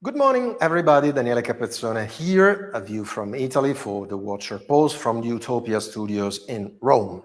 Good morning, everybody. Daniele Capezzone here, a view from Italy for the Watcher Post from the UTOPIA Studios in Rome.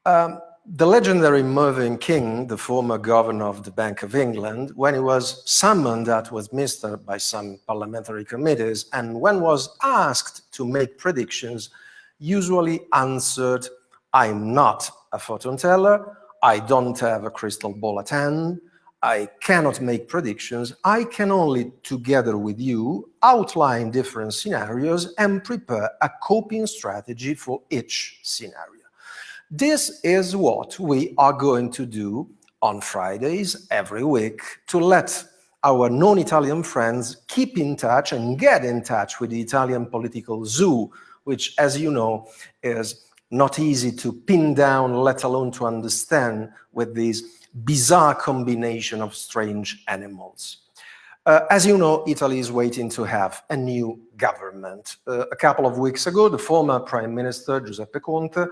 The legendary Mervyn King, the former governor of the Bank of England, when he was summoned at Westminster by some parliamentary committees and when was asked to make predictions, usually answered, "I'm not a fortune teller, I don't have a crystal ball at hand, I cannot make predictions, I can only, together with you, outline different scenarios and prepare a coping strategy for each scenario." This is what we are going to do on Fridays every week to let our non-Italian friends keep in touch and get in touch with the Italian political zoo, which, as you know, is not easy to pin down, let alone to understand, with these bizarre combination of strange animals. As you know, Italy is waiting to have a new government. A couple of weeks ago, the former Prime Minister, Giuseppe Conte,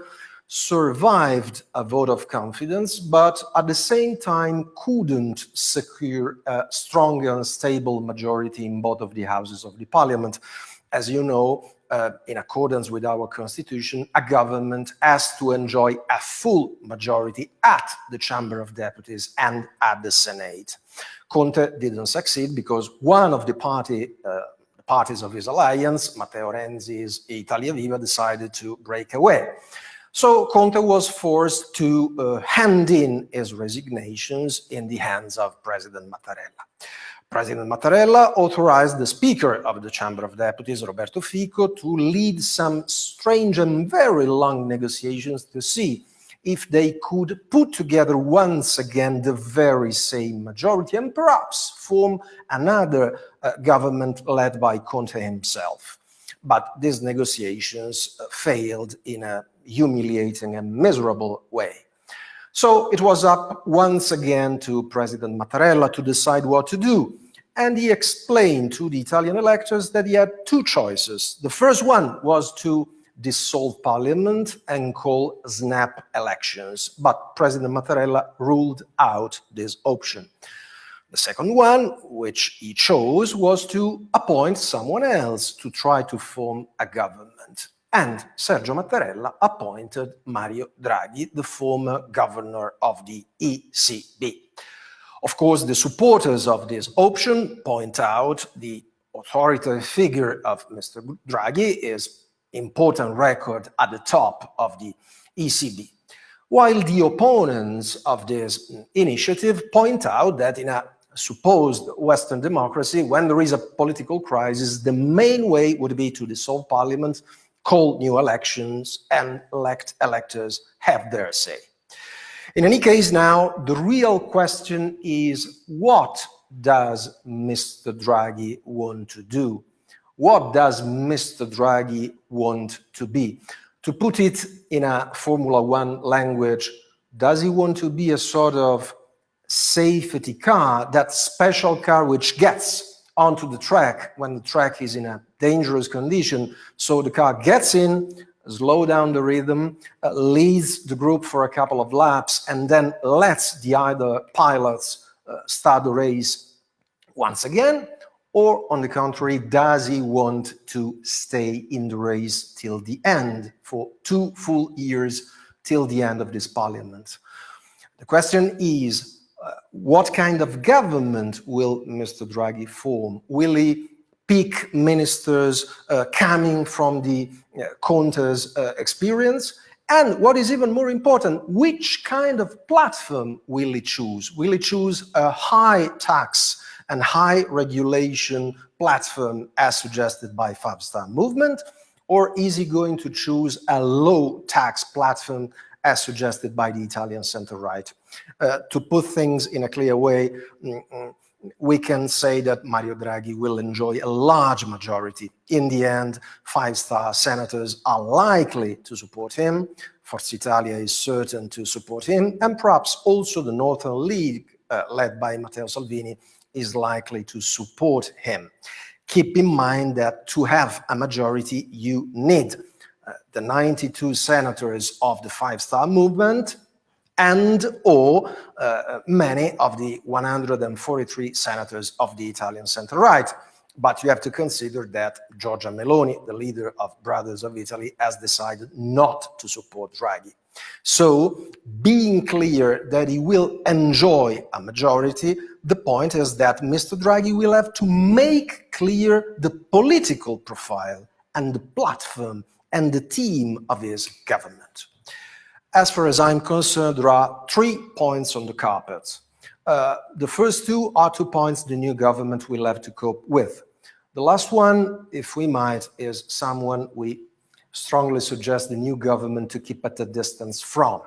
survived a vote of confidence, but at the same time couldn't secure a strong and stable majority in both of the houses of the parliament. As you know, in accordance with our constitution, a government has to enjoy a full majority at the Chamber of Deputies and at the Senate. Conte didn't succeed because one of the parties of his alliance, Matteo Renzi's Italia Viva, decided to break away. So Conte was forced to hand in his resignations in the hands of President Mattarella. President Mattarella authorized the Speaker of the Chamber of Deputies, Roberto Fico, to lead some strange and very long negotiations to see if they could put together once again the very same majority and perhaps form another government led by Conte himself. But these negotiations failed in a humiliating and miserable way. So it was up once again to President Mattarella to decide what to do. And he explained to the Italian electors that he had two choices. The first one was to dissolve parliament and call snap elections, but President Mattarella ruled out this option. The second one, which he chose, was to appoint someone else to try to form a government. And Sergio Mattarella appointed Mario Draghi, the former governor of the ECB. Of course, the supporters of this option point out the authoritative figure of Mr. Draghi, his important record at the top of the ECB, while the opponents of this initiative point out that in a supposed Western democracy, when there is a political crisis, the main way would be to dissolve parliament, call new elections, and let electors have their say. In any case, now, the real question is, what does Mr. Draghi want to do? What does Mr. Draghi want to be? To put it in a Formula One language, does he want to be a sort of safety car, that special car which gets onto the track when the track is in a dangerous condition, so the car gets in, slow down the rhythm, leads the group for a couple of laps, and then lets the other pilots start the race once again? Or, on the contrary, does he want to stay in the race till the end, for 2 full years, till the end of this parliament? The question is, what kind of government will Mr. Draghi form? Will he pick ministers coming from the Conte's experience? And what is even more important, which kind of platform will he choose? Will he choose a high tax and high regulation platform as suggested by Five Star Movement? Or is he going to choose a low tax platform as suggested by the Italian center-right? To put things in a clear way, we can say that Mario Draghi will enjoy a large majority. In the end, 5-star senators are likely to support him. Forza Italia is certain to support him. And perhaps also the Northern League, led by Matteo Salvini, is likely to support him. Keep in mind that to have a majority, you need the 92 senators of the 5-star movement and or many of the 143 senators of the Italian center-right. But you have to consider that Giorgia Meloni, the leader of Brothers of Italy, has decided not to support Draghi. So, being clear that he will enjoy a majority, the point is that Mr. Draghi will have to make clear the political profile and the platform and the theme of his government. As far as I'm concerned, there are 3 points on the carpet. The first 2 are 2 points the new government will have to cope with. The last one, if we might, is someone we strongly suggest the new government to keep at a distance from.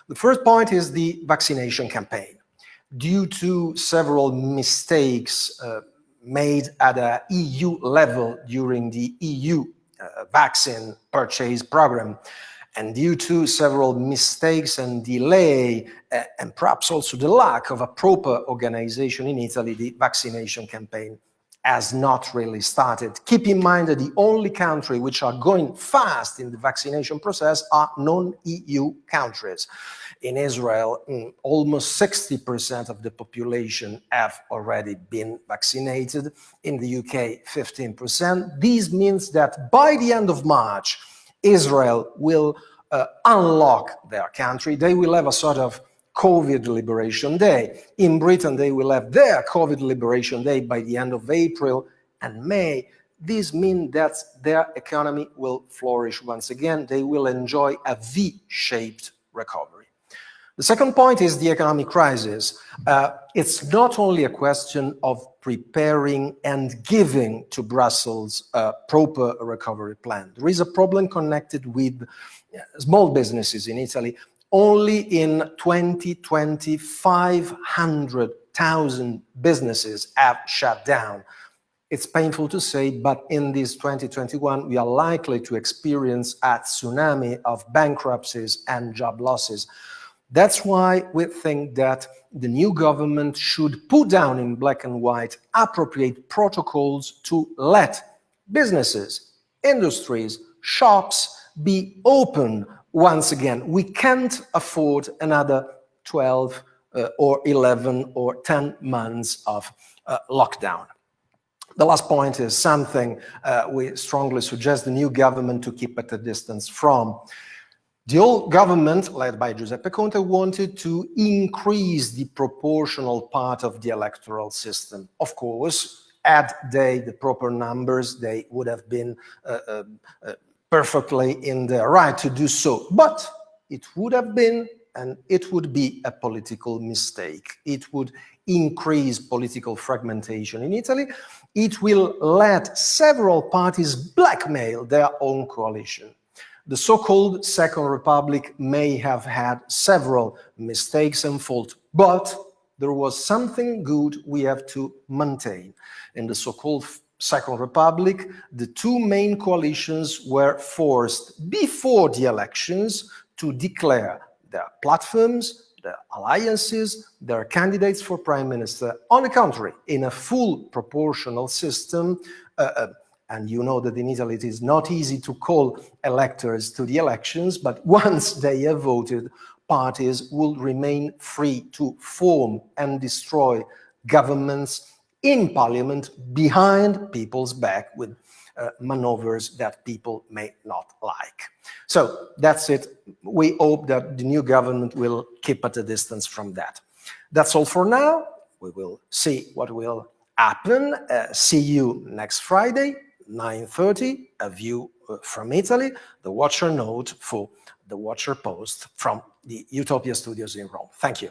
The first point is the vaccination campaign. Due to several mistakes made at an EU level during the EU vaccine purchase program, and due to several mistakes and delay, and perhaps also the lack of a proper organization in Italy, the vaccination campaign has not really started. Keep in mind that the only country which are going fast in the vaccination process are non-EU countries. In Israel, almost 60% of the population have already been vaccinated. In the UK, 15%. This means that by the end of March, Israel will unlock their country. They will have a sort of COVID Liberation Day. In Britain, they will have their COVID Liberation Day by the end of April and May. This means that their economy will flourish once again. They will enjoy a V-shaped recovery. The second point is the economic crisis. It's not only a question of preparing and giving to Brussels a proper recovery plan. There is a problem connected with small businesses in Italy. Only in 2020, 500,000 businesses have shut down. It's painful to say, but in this 2021, we are likely to experience a tsunami of bankruptcies and job losses. That's why we think that the new government should put down in black and white appropriate protocols to let businesses, industries, shops be open once again. We can't afford another 12 or 11 or 10 months of lockdown. The last point is something we strongly suggest the new government to keep at a distance from. The old government, led by Giuseppe Conte, wanted to increase the proportional part of the electoral system. Of course, had they the proper numbers, they would have been perfectly in their right to do so. But it would have been, and it would be, a political mistake. It would increase political fragmentation in Italy. It will let several parties blackmail their own coalition. The so-called Second Republic may have had several mistakes and faults, but there was something good we have to maintain. In the so-called Second Republic, the 2 main coalitions were forced before the elections to declare their platforms, their alliances, their candidates for prime minister. On the contrary, in a full proportional system, and you know that in Italy it is not easy to call electors to the elections, but once they have voted, parties will remain free to form and destroy governments in parliament behind people's back with maneuvers that people may not like. So that's it. We hope that the new government will keep at a distance from that. That's all for now. We will see what will happen. See you next Friday, 9:30, A View from Italy, the Watcher Note for the Watcher Post from the UTOPIA Studios in Rome. Thank you.